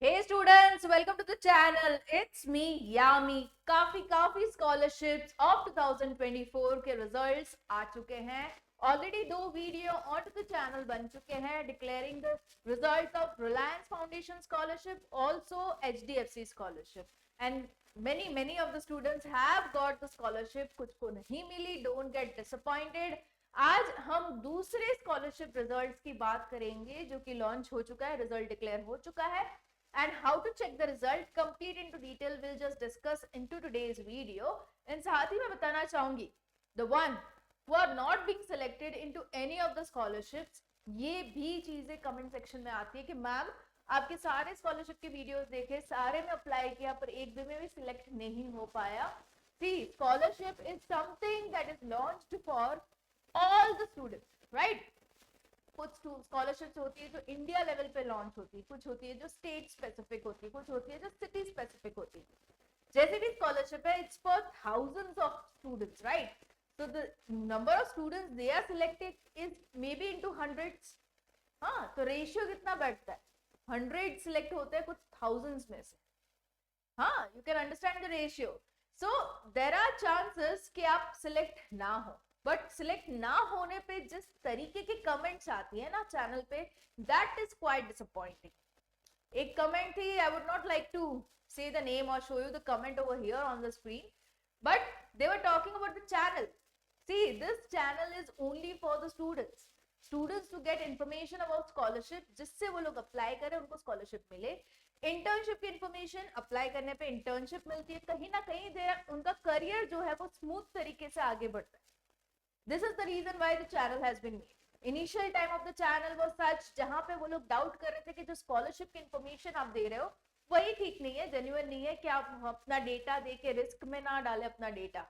Hey students, welcome to the channel. It's me Yami. काफी scholarships of 2024 के results आ चुके हैं. Already दो वीडियो onto the channel बन चुके हैं declaring the results of Reliance Foundation scholarship, also HDFC scholarship. And many of the students have got the scholarship. कुछ को नहीं मिली. Don't get disappointed. आज हम दूसरे स्कॉलरशिप रिजल्ट्स की बात करेंगे जो कि लॉन्च हो चुका है, रिजल्ट डिक्लेयर हो चुका है. And how to check the result complete into detail we'll just discuss into today's video. And साथ ही मैं बताना चाहूंगी the one who are not being selected into any of the scholarships, ये भी चीजें कमेंट सेक्शन में आती है कि मैम आपके सारे स्कॉलरशिप के वीडियोस देखे, सारे में अप्लाई किया पर एक भी में भी सिलेक्ट नहीं हो पाया. See, scholarship is something that is launched for all the students, right? कुछ स्कॉलरशिप्स होती है जो इंडिया लेवल पे लॉन्च होती है, कुछ होती है जो स्टेट स्पेसिफिक होती है, कुछ होती है जो सिटी स्पेसिफिक होती है. जैसे भी स्कॉलरशिप है, it's for thousands of students, right? So the number of students they are selected is maybe into hundreds. हाँ, तो रेशियो कितना बैठता है? 100 सिलेक्ट होते हैं कुछ thousands में से. हाँ, you can understand the ratio. So there are chances कि आप सिलेक्ट ना हो. बट सिलेक्ट ना होने पे जिस तरीके के कमेंट्स आती है ना चैनल पे, दैट इज क्वाइट डिसअपॉइंटिंग. एक कमेंट थी, I would not like to say the name or show you the comment over here on the screen, but they were talking about the channel. See, this channel is only for the students to get information about scholarship, जिससे वो लोग apply करें, उनको scholarship मिले. Internship की information apply करने पे internship मिलती है, कहीं ना कहीं उनका करियर जो है वो स्मूथ तरीके से आगे बढ़ता है. This is the reason why the channel has been made. Initial time of the channel was such जहां पे वो लोग डाउट कर रहे थे कि जो स्कॉलरशिप की इंफॉर्मेशन आप दे रहे हो वही ठीक नहीं है, जेन्युइन नहीं है, कि आप अपना डेटा दे के रिस्क में ना डालें अपना data.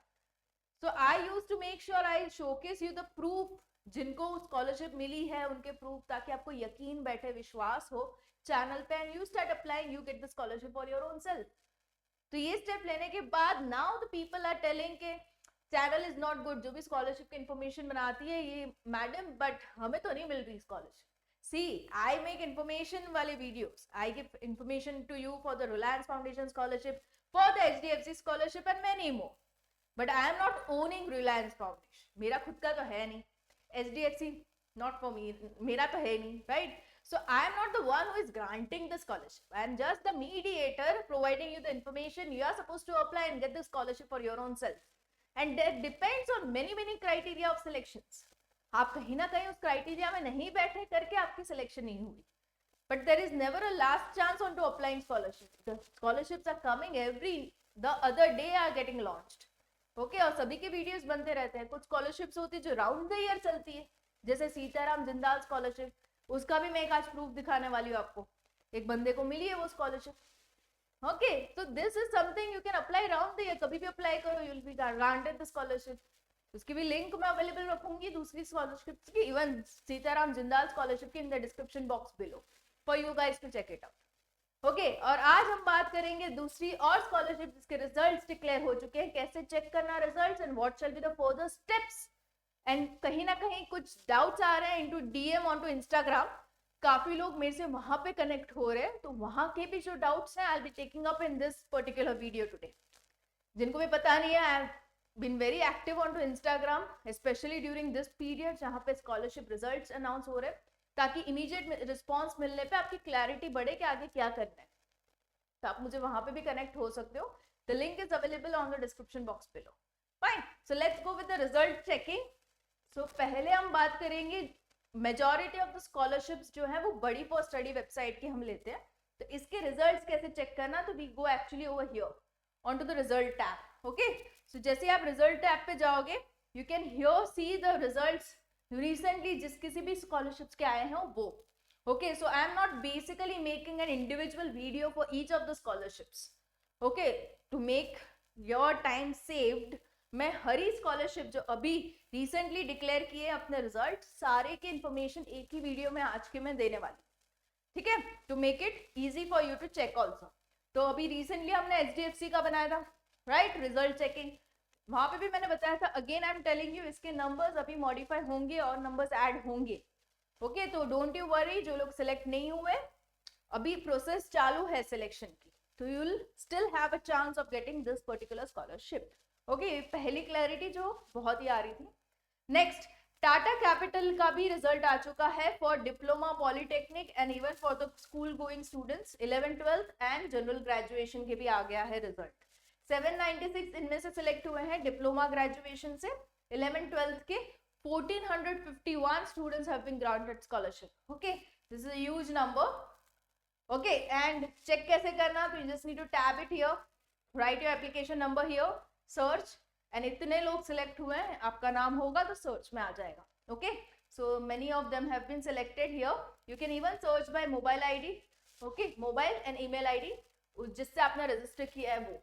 So I use to make sure I showcase you the proof, जिनको स्कॉलरशिप मिली है उनके प्रूफ, ताकि आपको यकीन बैठे, विश्वास हो चैनल पे, and you start applying, you get the scholarship for your own self. तो ये स्टेप लेने के बाद now the people are telling के चैनल इज नॉट गुड. जो भी स्कॉलरशिप की इंफॉर्मेशन बनाती है ये मैडम, बट हमें तो नहीं मिल रही scholarship. See, I make information वाले videos, I give information to you for the Reliance Foundation scholarship, for the HDFC scholarship and many more. But I am not owning Reliance Foundation, मेरा खुद का तो है नहीं. HDFC नॉट फॉर मी, मेरा तो है नहीं, right? So I am not the one who is granting the scholarship. I am just the mediator providing you the information. You are supposed to apply and get the scholarship for your own self. And that depends on many criteria of selections. आप कहीं ना कहीं उस criteria में नहीं बैठे करके आपकी सिलेक्शन नहीं हुई. But there is never a last chance on to applying scholarship. The scholarships are coming the other day are getting launched. Okay, और सभी के वीडियोस बनते रहते हैं. कुछ स्कॉलरशिप्स होती है जो राउंड द ईयर चलती है, जैसे सीताराम जिंदाल स्कॉलरशिप. उसका भी मैं एक आज प्रूफ दिखाने वाली हूँ आपको. एक बंदे को मिली है वो स्कॉलरशिप. ओके, तो this is something you can apply round the year, कभी भी अप्लाई करो, you will be granted the scholarship. उसकी भी लिंक मैं अवेलेबल रखूंगी दूसरी स्कॉलरशिप की, इवन सीताराम जिंदाल स्कॉलरशिप की, in the description box below for you guys to check it out. Okay, और आज हम बात करेंगे दूसरी और स्कॉलरशिप जिसके रिजल्ट्स डिक्लेयर हो चुके हैं, कैसे चेक करना results and what shall be the further steps. And कहीं ना कहीं कुछ डाउट्स आ रहे हैं into DM on to Instagram. काफी लोग मेरे से वहां पे कनेक्ट हो रहे हैं, तो वहां के भी जो डाउट्स हैं I will be taking up in this particular video today. जिनको भी पता नहीं है, I have been very active on to Instagram, especially during this period जहां पे स्कॉलरशिप रिजल्ट्स अनाउंस हो रहे हैं, ताकि इमीडिएट रिस्पॉन्स मिलने पे आपकी क्लैरिटी बढ़े कि आगे क्या करना है. तो आप मुझे वहां पे भी कनेक्ट हो सकते हो. The link is available on the description box below. Fine, so let's go with the result checking. So पहले हम बात करेंगे, मेजॉरिटी ऑफ द स्कॉलरशिप्स जो है वो बड़ी फॉर स्टडी वेबसाइट की हम लेते हैं. तो इसके रिजल्ट्स कैसे चेक करना, तो we go actually over here on to the result tab. Okay, so जैसे आप रिजल्ट टैब पे जाओगे, you can here see the results recently जिस किसी भी स्कॉलरशिप्स के आए हैं वो. Okay, so I am not basically making an individual video for each of the scholarships. Okay, to make your time saved, मैं हर ही स्कॉलरशिप जो अभी रिसेंटली डिक्लेयर किए अपने रिजल्ट, सारे के इंफॉर्मेशन एक ही वीडियो में आज के मैं देने वाली. ठीक है, to make it easy for you to check also. तो अभी रिसेंटली हमने HDFC का बनाया था, राइट, रिजल्ट चेकिंग. वहां पे भी मैंने बताया था, again I am telling you, इसके नंबर्स अभी मॉडिफाई होंगे और नंबर्स ऐड होंगे. ओके, तो डोंट यू वरी, जो लोग सिलेक्ट नहीं हुए अभी प्रोसेस चालू है सिलेक्शन की, तो you will still have a chance of getting this particular scholarship. Okay, पहली क्लैरिटी जो बहुत ही आ रही थी। नेक्स्ट, टाटा कैपिटल का भी रिजल्ट आ चुका है for diploma, polytechnic and even for the school going students 11th 12th and general graduation के भी आ गया है रिजल्ट। 796 इनमें से सिलेक्ट हुए हैं डिप्लोमा ग्रेजुएशन से। 11th 12th के 1451 students have been granted scholarship. Okay, this is a huge number. Okay, and check कैसे करना, तो you just need to tab it here, write your application number here, search, and इतने लोग select हुए हैं, आपका नाम होगा तो सर्च में आ जाएगा। Okay, so many of them have been selected here. You can even search by mobile ID, okay, mobile and email ID जिससे आपने रजिस्टर किया है वो।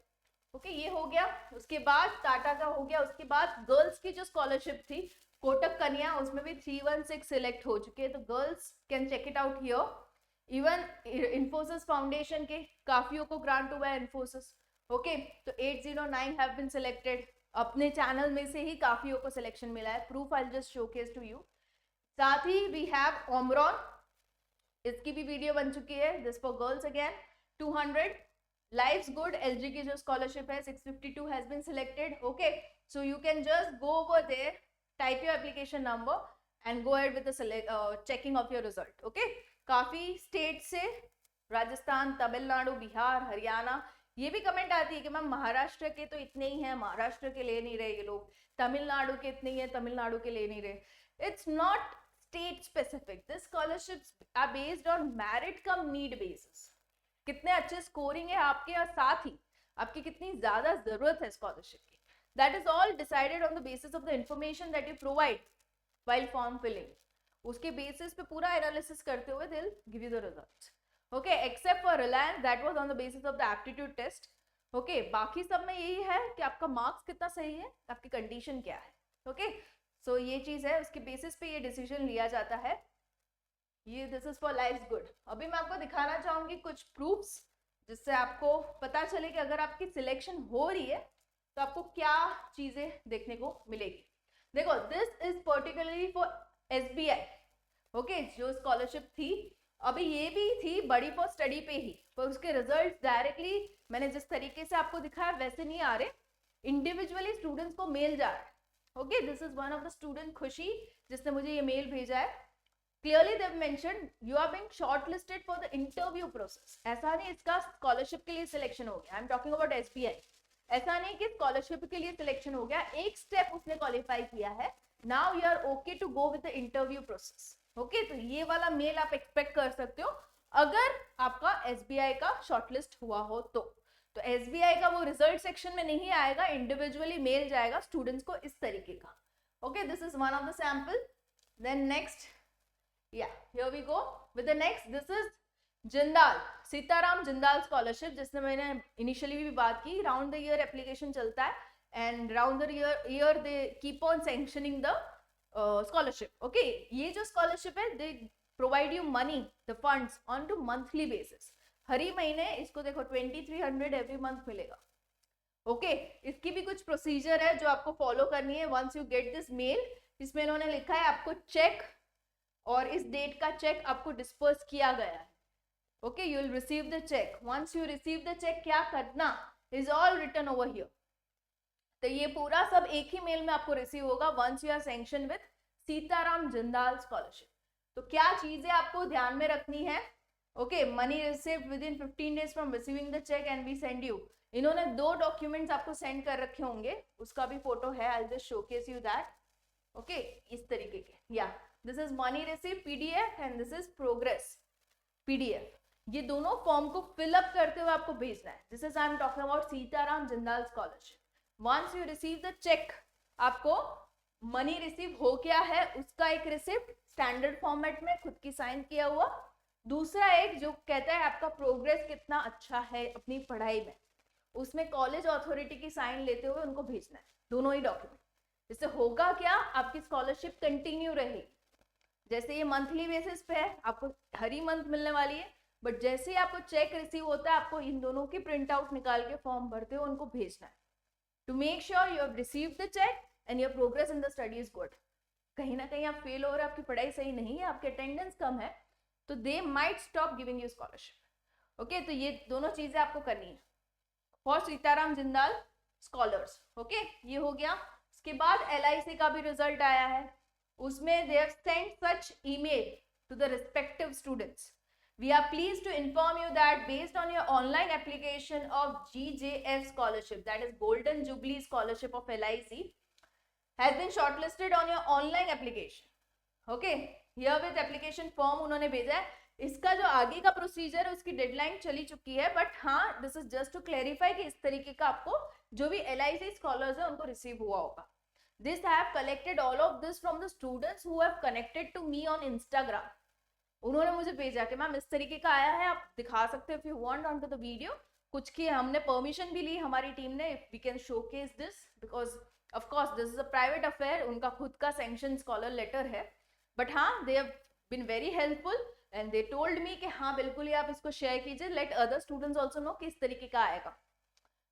ओके, ये हो गया। उसके बाद टाटा का हो गया। उसके बाद गर्ल्स की जो स्कॉलरशिप थी कोटक कन्या, उसमें भी 316 सिलेक्ट हो चुके हैं, तो girls can check it out here. Even Infosys foundation के काफियों को ग्रांट हुआ है इन्फोसिस। ओके, तो 809 हैव बीन सिलेक्टेड। अपने चैनल में से ही काफियों को सिलेक्शन मिला है। Proof I just showcase to you. साथ ही वी हैव ओमरॉन, इसकी भी वीडियो बन चुकी है, this for girls again 200। Life's good LG की जो स्कॉलरशिप है 652 has been selected. Okay, so you can just go over there, type your application number and go ahead with the checking of your result. Okay, काफी state से, राजस्थान, तमिलनाडु, बिहार, हरियाणा, ये भी comment आती है कि मैम महाराष्ट्र के तो इतने ही हैं, महाराष्ट्र के ले नहीं रहे ये लोग, तमिलनाडु के इतने ही है, तमिलनाडु के ले नहीं रहे। It's not state specific, this scholarships are based on merit cum need basis. कितने अच्छे स्कोरिंग है आपके, और साथ ही आपकी कितनी ज्यादा जरूरत है स्कॉलरशिप की, that is all decided on the basis of the information that you provide while form filling. उसके बेसिस पे पूरा एनालिसिस करते हुए they'll give you the results. Okay, except for Reliance, that was on the basis of the aptitude test. Okay, बाकी सब में यही है कि आपका मार्क्स कितना सही है, आपकी कंडीशन क्या है। ओके, सो ये चीज है, उसके बेसिस पे ये डिसीजन लिया जाता है। ये this is for life good. अभी मैं आपको दिखाना चाहूंगी कुछ प्रूफ्स जिससे आपको पता चले कि अगर आपकी सिलेक्शन हो रही है तो आपको क्या चीजें देखने को मिलेगी। देखो, this is particularly for SBI। Okay, जो स्कॉलरशिप थी, अभी ये भी थी बड़ी फॉर स्टडी पे ही, पर उसके रिजल्ट डायरेक्टली मैंने जिस तरीके से आपको दिखाया वैसे नहीं आ रहे, इंडिविजुअली स्टूडेंट्स को मेल जा रहा है। Okay, this is one of the student Khushi जिसने मुझे ये मेल भेजा है। Clearly they mention you are being shortlisted for the interview process. ऐसा नहीं इसका स्कॉलरशिप के लिए सिलेक्शन हो गया, I am talking about SBI। ऐसा नहीं कि स्कॉलरशिप के लिए सिलेक्शन हो गया, एक स्टेप उसने क्वालिफाई किया है, now you are okay to go with the interview process. Okay, तो ये वाला मेल आप एक्सपेक्ट कर सकते हो अगर आपका SBI का शॉर्टलिस्ट हुआ हो तो SBI का वो रिजल्ट सेक्शन में नहीं आएगा, इंडिविजुअली मेल जाएगा स्टूडेंट्स को इस तरीके का। Okay, this is one of the sample. Then next, या here we go with the next, this is Jindal, Sitaram Jindal scholarship, जिसने मैंने इनिशियली भी बात की। राउंड द ईयर एप्लीकेशन चलता है and round the year they keep on sanctioning the scholarship. Okay, ये जो scholarship है they provide you money, the funds on to monthly basis। हर ही महीने इसको देखो 2300 every month मिलेगा। ओके, इसकी भी कुछ प्रोसीजर है जो आपको फॉलो करनी है। Once you get this mail, इसमें इन्होंने लिखा है आपको चेक, और इस डेट का चेक आपको डिस्पर्स किया गया है। Okay, you will receive the cheque. Once you receive the cheque, क्या करना is all written over here. तो ये पूरा सब एक ही मेल में आपको रिसीव होगा once you are sanction with Sitaram Jindal scholarship. तो क्या चीजें आपको ध्यान में रखनी है। Okay, money received within 15 days from receiving the cheque and we send you. इन्होंने 2 डॉक्यूमेंट्स आपको सेंड कर रखे होंगे, उसका भी फोटो है, आई just showcase you that. Okay, इस तरीके के, या this is money receive PDF and this is progress PDF। ये दोनों फॉर्म को फिलअप करते हुए आपको भेजना है। This is I am talking about Sitaram Jindal scholarship. Once you receive the cheque, आपको मनी रिसीव हो गया है उसका एक रिसिप्ट स्टैंडर्ड फॉर्मेट में खुद की साइन किया हुआ, दूसरा एक जो कहता है आपका प्रोग्रेस कितना अच्छा है अपनी पढ़ाई में, उसमें कॉलेज अथॉरिटी की साइन लेते हुए उनको भेजना है, दोनों ही डॉक्यूमेंट। इससे होगा क्या, आपकी स्कॉलरशिप कंटिन्यू रहेगी। जैसे ये मंथली बेसिस पे है, आपको हर ही मंथ मिलने वाली है, बट जैसे ही आपको चेक रिसीव होता है, आपको इन दोनों की प्रिंट आउट निकाल के फॉर्म भरते हुए उनको भेजना है, to make sure you have received the cheque and your progress in the study is good. कहीं ना कहीं आप फेल हो रहे हैं, आपकी पढ़ाई सही नहीं है, आपकी अटेंडेंस कम है, तो they might stop giving you scholarship. Okay, तो ये दोनों चीजें आपको करनी है for Sitaram Jindal scholars. Okay, ये हो गया। उसके बाद LIC का भी रिजल्ट आया है, उसमें they have sent such email to the respective students. We are pleased to inform you that based on your online application of GJS scholarship, that is Golden Jubilee Scholarship of LIC, has been shortlisted on your online application. Okay, here with application form उन्होंने भेजा है। इसका जो आगे का procedure है उसकी deadline चली चुकी है, बट हाँ, this is just to clarify कि इस तरीके का आपको जो भी LIC स्कॉलर्स है उनको रिसीव हुआ होगा। This I have collected all of this from the students who have connected to me on Instagram. उन्होंने मुझे भेजा कि मैम इस तरीके का आया है, आप दिखा सकते हो if you want on to the video. कुछ की हमने परमिशन भी ली हमारी टीम ने, if we can showcase this, because of course this is a private affair, उनका खुद का सैंक्शन स्कॉलर लेटर है, बट हाँ, they have been very helpful and they told me कि हाँ बिल्कुल ही आप इसको शेयर कीजिए, let other students also know कि इस तरीके का आएगा,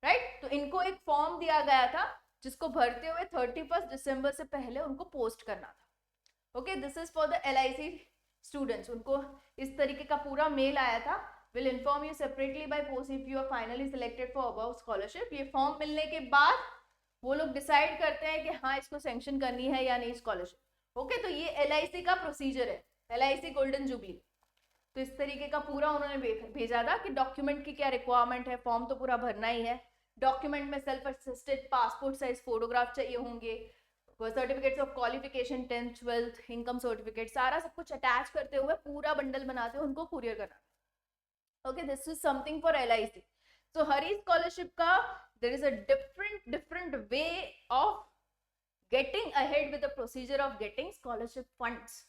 राइट। तो इनको एक फॉर्म दिया गया था जिसको भरते हुए 31 दिसंबर से पहले उनको पोस्ट करना था। Okay, this is for the LIC students. उनको इस तरीके का पूरा मेल आया था, will inform you separately by post if you are finally selected for above scholarship. ये फॉर्म मिलने के बाद वो लोग डिसाइड करते हैं कि हाँ इसको सैंक्शन करनी है या नहीं स्कॉलरशिप। ओके, तो ये LIC का प्रोसीजर है, LIC गोल्डन जुबली। तो इस तरीके का पूरा उन्होंने भेजा था कि डॉक्यूमेंट की क्या रिक्वायरमेंट है, फॉर्म तो पूरा भरना ही है। डॉक्यूमेंट में self assisted passport size photograph चाहिए होंगे, certificates of qualification 10th 12th, income certificate, सारा सब कुछ अटैच करते हुए पूरा बंडल बनाते हुए उनको कुरियर करना। Okay, this is something for LIC। So हरी स्कॉलरशिप का there is a different way of getting ahead with the procedure of getting scholarship funds.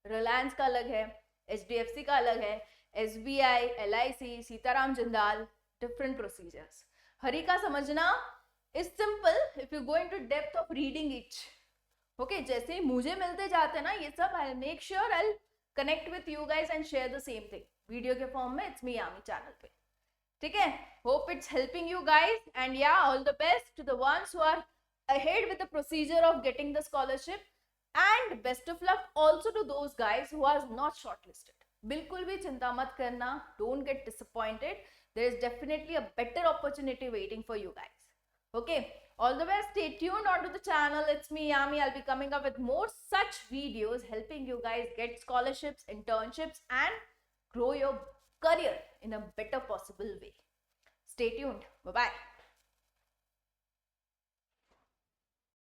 Reliance का अलग है, HDFC का अलग है, SBI, LIC, Sitaram Jindal, different procedures. हरी का समझना is simple if you go into depth of reading each. Okay, जैसे मुझे मिलते जाते हैं ना ये सब, I'll make sure I'll connect with you guys and share the same thing video के फॉर्म में It's Me Yami चैनल पे, ठीक है। Hope it's helping you guys and yeah, all the best to the ones who are ahead with the procedure of getting the scholarship and best of luck also to those guys who are not shortlisted. बिल्कुल भी चिंता मत करना, don't get disappointed. There is definitely a better opportunity waiting for you guys. Okay, all the best. Stay tuned onto the channel. It's me Yami. I'll be coming up with more such videos helping you guys get scholarships, internships and grow your career in a better possible way. Stay tuned. Bye bye.